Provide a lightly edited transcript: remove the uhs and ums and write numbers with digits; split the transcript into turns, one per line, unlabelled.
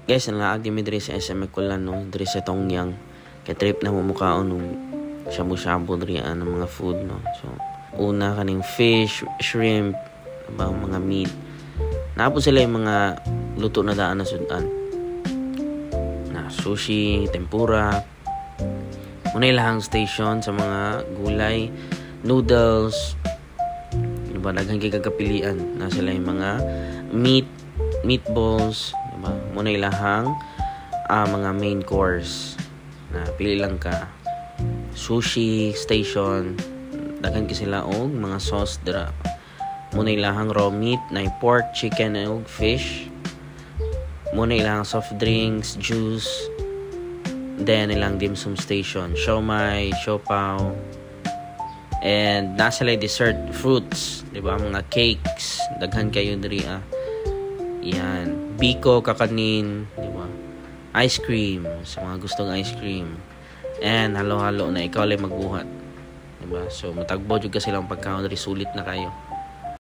Guys, nalaag di mi diri sa SM Kulan no, diri sa Tongyang. Kay trip na mo mukhaon nung shabu-shabu diri ng mga food no. So, una kaning fish, shrimp, diba, mga meat. Napo sila yung mga luto na daan na sudan. Na sushi, tempura. Muna ilahang station sa mga gulay, noodles. Diba, daghang kay kagapilian. Na sila yung mga meatballs, diba? Muna ilahang mga main course. Na pili lang ka. Sushi station, daghan ka sila og mga sauce dira. Muna ilahang raw meat na pork, chicken ug fish. Muna ilahang soft drinks, juice. Then ilang dim sum station, siomai, siopaw. And nasa lay dessert fruits, di ba? Mga cakes, daghan kayo diri Yan, biko, kakanin, di ba? Ice cream, sa mga gustong ice cream. And halo-halo na ikaw lang magbuhat. Diba? So matagbo jud ka silang pagkaon diri, sulit na kayo.